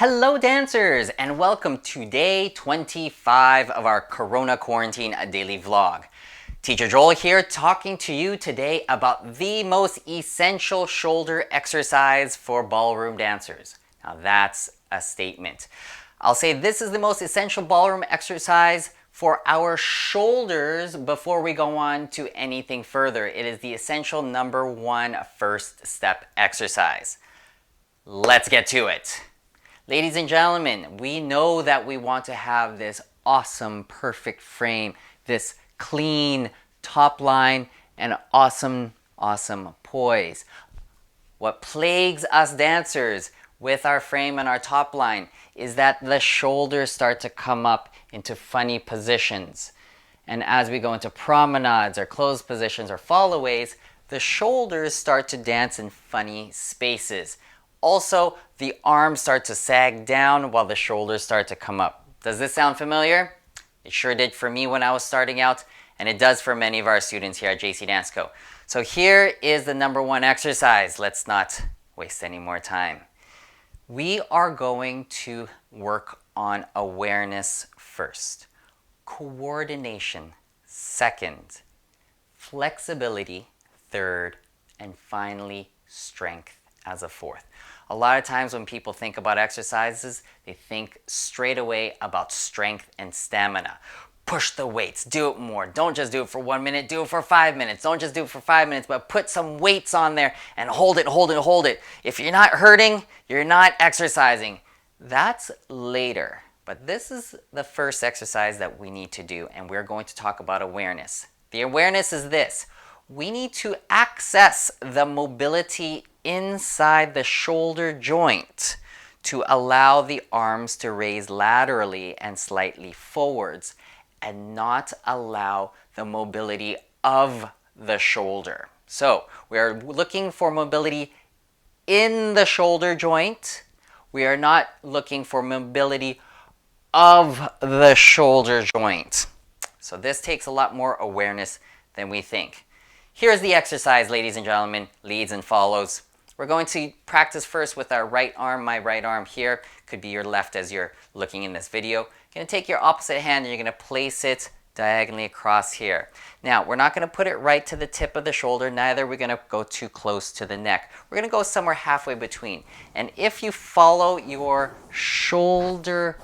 Hello dancers, and welcome to day 25 of our Corona Quarantine Daily Vlog. Teacher Joel here, talking to you today about the most essential shoulder exercise for ballroom dancers. Now that's a statement. I'll say this is the most essential ballroom exercise for our shoulders before we go on to anything further. It is the essential number one first step exercise. Let's get to it. Ladies and gentlemen, we know that we want to have this awesome, perfect frame, this clean top line, and awesome poise. What plagues us dancers with our frame and our top line is that the shoulders start to come up into funny positions. And as we go into promenades or closed positions or followays, the shoulders start to dance in funny spaces. Also, the arms start to sag down while the shoulders start to come up. Does this sound familiar? It sure did for me when I was starting out, and it does for many of our students here at JC Dance Co. So here is the number one exercise. Let's not waste any more time. We are going to work on awareness first, coordination second, flexibility third, and finally strength as a fourth. A lot of times when people think about exercises, they think straight away about strength and stamina. Push the weights, do it more. Don't just do it for 1 minute, do it for 5 minutes. Don't just do it for 5 minutes, but put some weights on there and hold it. If you're not hurting, you're not exercising. That's later. But this is the first exercise that we need to do, and we're going to talk about awareness. The awareness is this. We need to access the mobility inside the shoulder joint to allow the arms to raise laterally and slightly forwards and not allow the mobility of the shoulder. So we are looking for mobility in the shoulder joint. We are not looking for mobility of the shoulder joint. So this takes a lot more awareness than we think. Here's the exercise, ladies and gentlemen, leads and follows. We're going to practice first with our right arm. My right arm here could be your left as you're looking in this video. You're going to take your opposite hand and you're going to place it diagonally across here. Now, we're not going to put it right to the tip of the shoulder, neither are we going to go too close to the neck. We're going to go somewhere halfway between. And if you follow your shoulder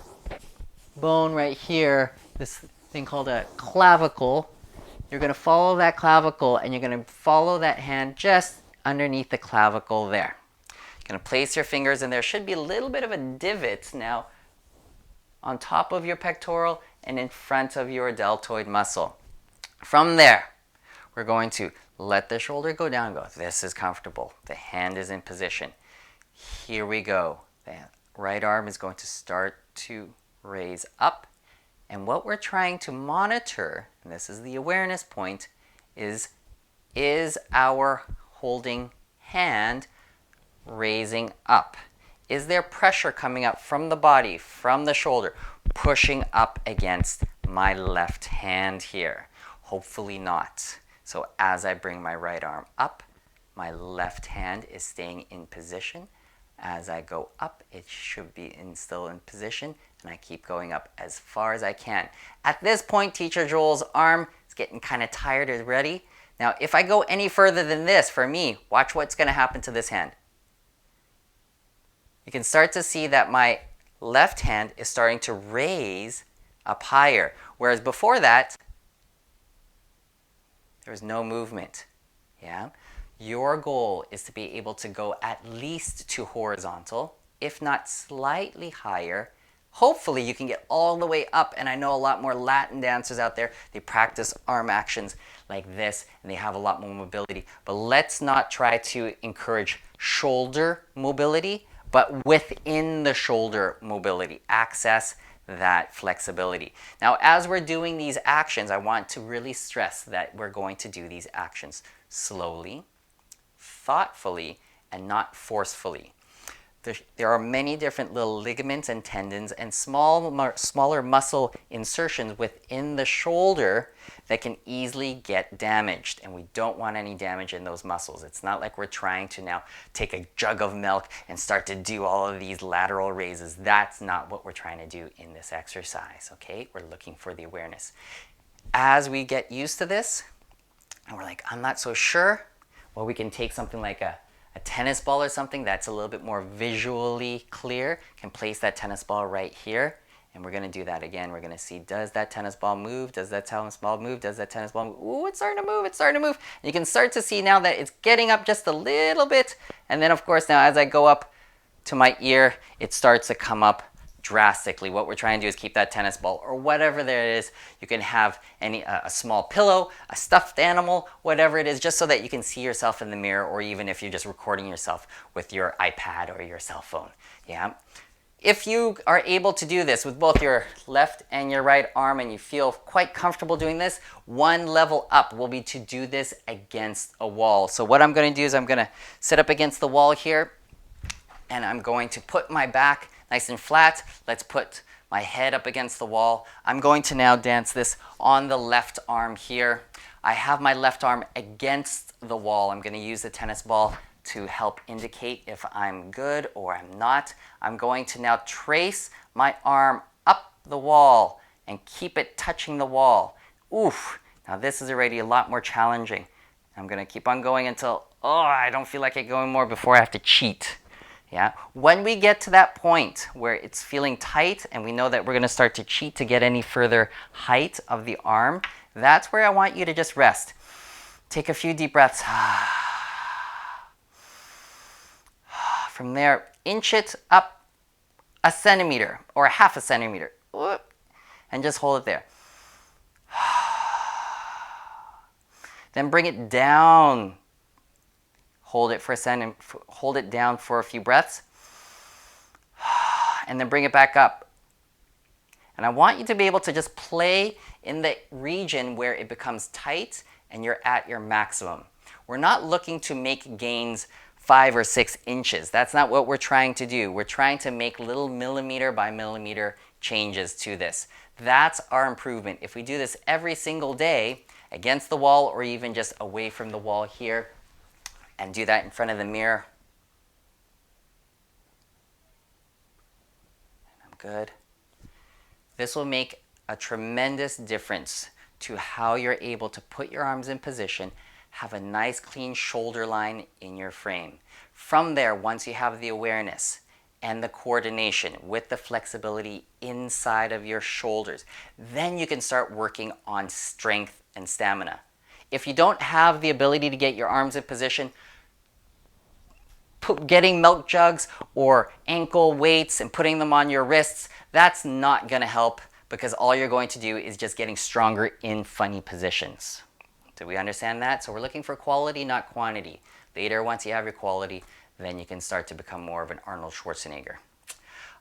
bone right here, this thing called a clavicle, you're going to follow that clavicle and you're going to follow that hand just underneath the clavicle there. You're going to place your fingers and there should be a little bit of a divot now on top of your pectoral and in front of your deltoid muscle. From there, we're going to let the shoulder go down. Go, this is comfortable. The hand is in position. Here we go. The right arm is going to start to raise up. And what we're trying to monitor, and this is the awareness point, is our holding hand raising up? Is there pressure coming up from the body, from the shoulder, pushing up against my left hand here? Hopefully not. So as I bring my right arm up, my left hand is staying in position. As I go up, it should be still in position, and I keep going up as far as I can. At this point, Teacher Joel's arm is getting kind of tired already. Now, if I go any further than this, for me, watch what's going to happen to this hand. You can start to see that my left hand is starting to raise up higher, whereas before that, there was no movement. Yeah? Your goal is to be able to go at least to horizontal, if not slightly higher. Hopefully you can get all the way up, and I know a lot more Latin dancers out there, they practice arm actions like this and they have a lot more mobility. But let's not try to encourage shoulder mobility, but within the shoulder mobility. Access that flexibility. Now, as we're doing these actions, I want to really stress that we're going to do these actions slowly, thoughtfully, and not forcefully. there are many different little ligaments and tendons and smaller muscle insertions within the shoulder that can easily get damaged, and we don't want any damage in those muscles. It's not like we're trying to now take a jug of milk and start to do all of these lateral raises. That's not what we're trying to do in this exercise, okay? We're looking for the awareness. As we get used to this, and we're like, I'm not so sure, well, we can take something like a tennis ball or something that's a little bit more visually clear, can place that tennis ball right here, and we're going to do that again. We're going to see, does that tennis ball move? Does that tennis ball move? Does that tennis ball move? Ooh, it's starting to move. It's starting to move. And you can start to see now that it's getting up just a little bit, and then of course now as I go up to my ear, it starts to come up drastically. What we're trying to do is keep that tennis ball or whatever there is. You can have a small pillow, a stuffed animal, whatever it is, just so that you can see yourself in the mirror, or even if you're just recording yourself with your iPad or your cell phone. Yeah. If you are able to do this with both your left and your right arm and you feel quite comfortable doing this, one level up will be to do this against a wall. So what I'm going to do is I'm going to sit up against the wall here, and I'm going to put my back nice and flat. Let's put my head up against the wall. I'm going to now dance this on the left arm here. I have my left arm against the wall. I'm going to use the tennis ball to help indicate if I'm good or I'm not. I'm going to now trace my arm up the wall and keep it touching the wall. Oof. Now this is already a lot more challenging. I'm going to keep on going until, I don't feel like it going more before I have to cheat. Yeah. When we get to that point where it's feeling tight and we know that we're going to start to cheat to get any further height of the arm, that's where I want you to just rest. Take a few deep breaths. From there, inch it up a centimeter or a half a centimeter, and just hold it there. Then bring it down. Hold it down for a few breaths, and then bring it back up. And I want you to be able to just play in the region where it becomes tight and you're at your maximum. We're not looking to make gains 5 or 6 inches. That's not what we're trying to do. We're trying to make little millimeter by millimeter changes to this. That's our improvement. If we do this every single day against the wall or even just away from the wall here, and do that in front of the mirror. I'm good. This will make a tremendous difference to how you're able to put your arms in position, have a nice clean shoulder line in your frame. From there, once you have the awareness and the coordination with the flexibility inside of your shoulders, then you can start working on strength and stamina. If you don't have the ability to get your arms in position, getting milk jugs or ankle weights and putting them on your wrists, that's not going to help, because all you're going to do is just getting stronger in funny positions. Do we understand that? So we're looking for quality, not quantity. Later, once you have your quality, then you can start to become more of an Arnold Schwarzenegger.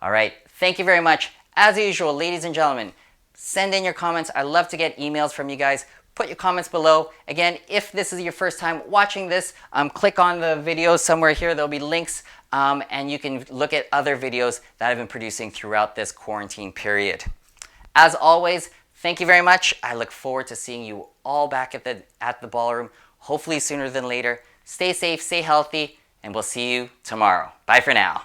All right, thank you very much. As usual, ladies and gentlemen, send in your comments. I love to get emails from you guys. Put your comments below. Again, if this is your first time watching this, click on the video somewhere here. There'll be links, and you can look at other videos that I've been producing throughout this quarantine period. As always, thank you very much. I look forward to seeing you all back at the ballroom, hopefully sooner than later. Stay safe, stay healthy, and we'll see you tomorrow. Bye for now.